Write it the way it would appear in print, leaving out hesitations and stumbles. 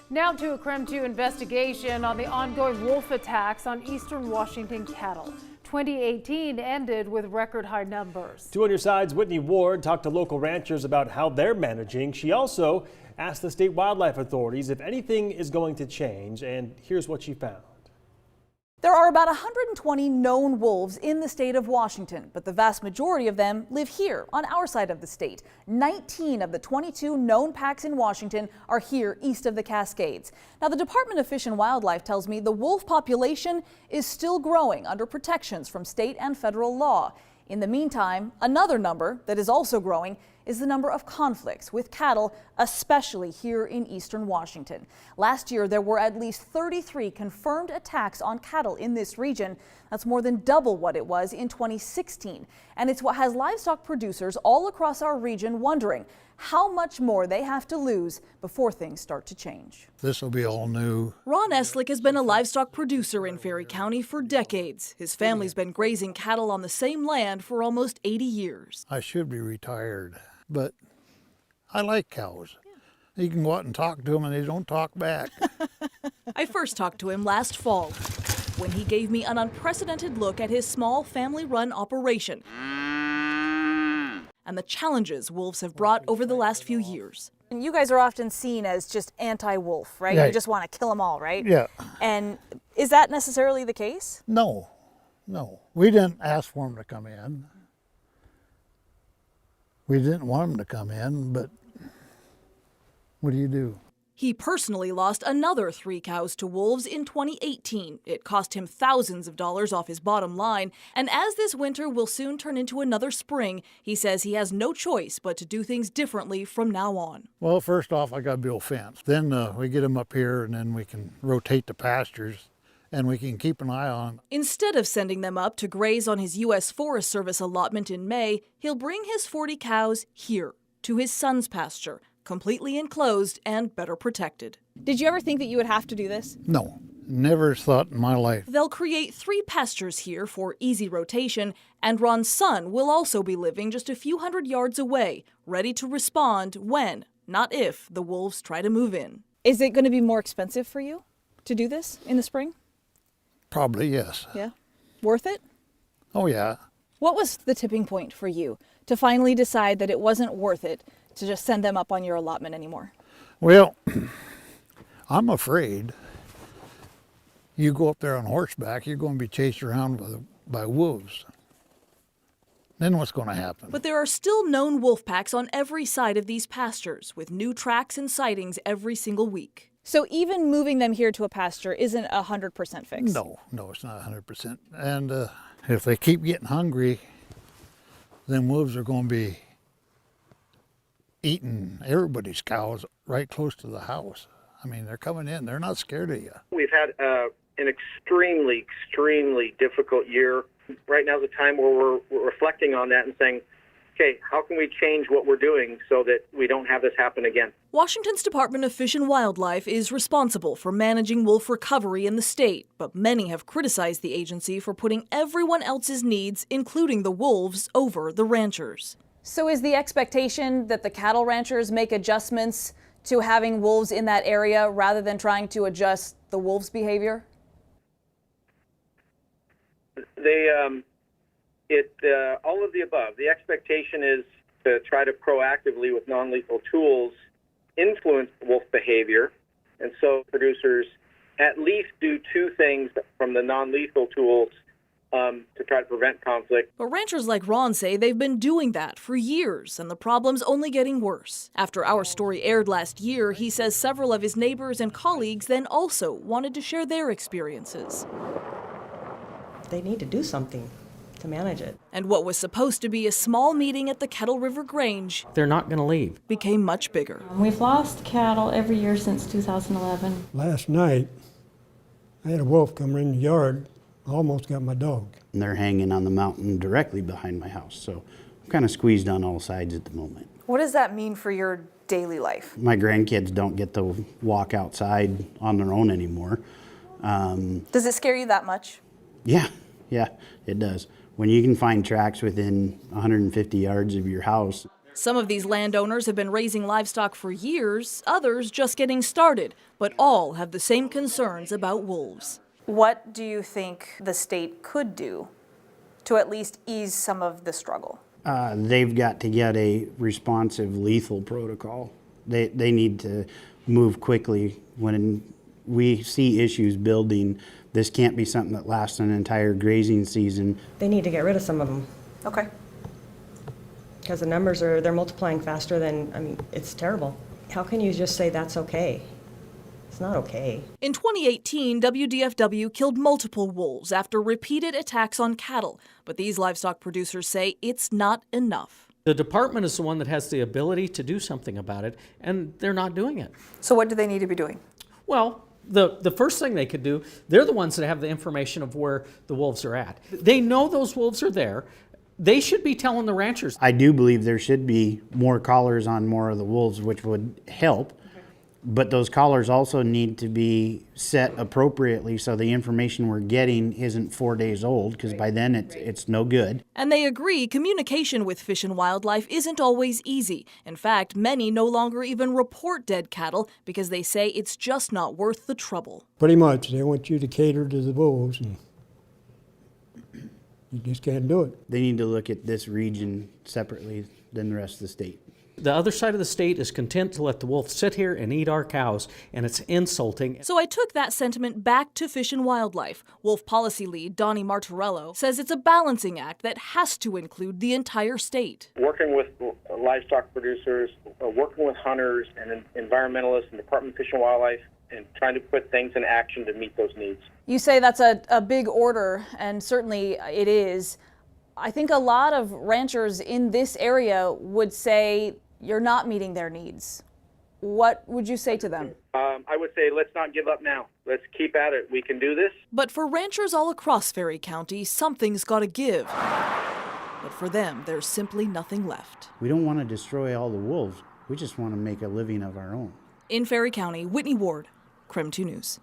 Now to a Creme 2 investigation on the ongoing wolf attacks on eastern Washington cattle. 2018 ended with record high numbers. 2 on your side's Whitney Ward talked to local ranchers about how they're managing. She also asked the state wildlife authorities if anything is going to change, and here's what she found. There are about 120 known wolves in the state of Washington, but the vast majority of them live here on our side of the state. 19 of the 22 known packs in Washington are here east of the Cascades. Now, the Department of Fish and Wildlife tells me the wolf population is still growing under protections from state and federal law. In the meantime, another number that is also growing is the number of conflicts with cattle, especially here in eastern Washington. Last year, there were at least 33 confirmed attacks on cattle in this region. That's more than double what it was in 2016. And it's what has livestock producers all across our region wondering how much more they have to lose before things start to change. This will be all new. Ron Eslick has been a livestock producer in Ferry County for decades. His family's been grazing cattle on the same land for almost 80 years. I should be retired, but I like cows. You can go out and talk to them and they don't talk back. I first talked to him last fall when he gave me an unprecedented look at his small family-run operation and the challenges wolves have brought over the last few years. And you guys are often seen as just anti-wolf, right? Right. You just want to kill them all, right? Yeah. And is that necessarily the case? No. We didn't ask for them to come in. We didn't want them to come in, but what do you do? He personally lost another 3 cows to wolves in 2018. It cost him thousands of dollars off his bottom line. And as this winter will soon turn into another spring, he says he has no choice but to do things differently from now on. Well, first off, I got to build a fence. Then we get them up here and then we can rotate the pastures and we can keep an eye on them. Instead of sending them up to graze on his U.S. Forest Service allotment in May, he'll bring his 40 cows here to his son's pasture, completely enclosed and better protected. Did you ever think that you would have to do this? No, never thought in my life. They'll create 3 pastures here for easy rotation, and Ron's son will also be living just a few hundred yards away, ready to respond when, not if, the wolves try to move in. Is it going to be more expensive for you to do this in the spring? Probably, yes. Yeah. Worth it? Oh, yeah. What was the tipping point for you to finally decide that it wasn't worth it to just send them up on your allotment anymore? Well, I'm afraid you go up there on horseback, you're going to be chased around by wolves. Then what's going to happen? But there are still known wolf packs on every side of these pastures, with new tracks and sightings every single week. So even moving them here to a pasture isn't 100% fix? No, it's not 100%. And if they keep getting hungry, then wolves are going to be eating everybody's cows right close to the house. I mean, they're coming in. They're not scared of you. We've had an extremely difficult year. Right now is a time where we're reflecting on that and saying, okay, how can we change what we're doing so that we don't have this happen again? Washington's Department of Fish and Wildlife is responsible for managing wolf recovery in the state, but many have criticized the agency for putting everyone else's needs, including the wolves, over the ranchers. So is the expectation that the cattle ranchers make adjustments to having wolves in that area rather than trying to adjust the wolves' behavior? All of the above. The expectation is to try to proactively, with non-lethal tools, influence wolf behavior. And so producers at least do 2 things from the non-lethal tools to try to prevent conflict. But ranchers like Ron say they've been doing that for years, and the problem's only getting worse. After our story aired last year, he says several of his neighbors and colleagues then also wanted to share their experiences. They need to do something to manage it. And what was supposed to be a small meeting at the Kettle River Grange, they're not going to leave, became much bigger. We've lost cattle every year since 2011. Last night, I had a wolf come in the yard, almost got my dog. and they're hanging on the mountain directly behind my house. So I'm kind of squeezed on all sides at the moment. What does that mean for your daily life? My grandkids don't get to walk outside on their own anymore. Does it scare you that much? Yeah, it does. When you can find tracks within 150 yards of your house. Some of these landowners have been raising livestock for years, others just getting started, but all have the same concerns about wolves. What do you think the state could do to at least ease some of the struggle? They've got to get a responsive lethal protocol. They need to move quickly. When we see issues building, this can't be something that lasts an entire grazing season. They need to get rid of some of them. Okay. Because the numbers they're multiplying faster than, it's terrible. How can you just say that's okay? It's not okay. In 2018, WDFW killed multiple wolves after repeated attacks on cattle, but these livestock producers say it's not enough. The department is the one that has the ability to do something about it, and they're not doing it. So what do they need to be doing? Well, the first thing they could do, they're the ones that have the information of where the wolves are at. They know those wolves are there. They should be telling the ranchers. I do believe there should be more collars on more of the wolves, which would help. But those collars also need to be set appropriately so the information we're getting isn't 4 days old, because by then it's no good. And they agree communication with Fish and Wildlife isn't always easy. In fact, many no longer even report dead cattle because they say it's just not worth the trouble. Pretty much, they want you to cater to the wolves, and you just can't do it. They need to look at this region separately than the rest of the state. The other side of the state is content to let the wolf sit here and eat our cows, and it's insulting. So I took that sentiment back to Fish and Wildlife. Wolf policy lead Donnie Martorello says it's a balancing act that has to include the entire state. Working with livestock producers, working with hunters and environmentalists and Department of Fish and Wildlife, and trying to put things in action to meet those needs. You say that's a big order, and certainly it is. I think a lot of ranchers in this area would say you're not meeting their needs. What would you say to them? I would say let's not give up now. Let's keep at it. We can do this. But for ranchers all across Ferry County, something's got to give. But for them, there's simply nothing left. We don't want to destroy all the wolves. We just want to make a living of our own. In Ferry County, Whitney Ward, KREM 2 News.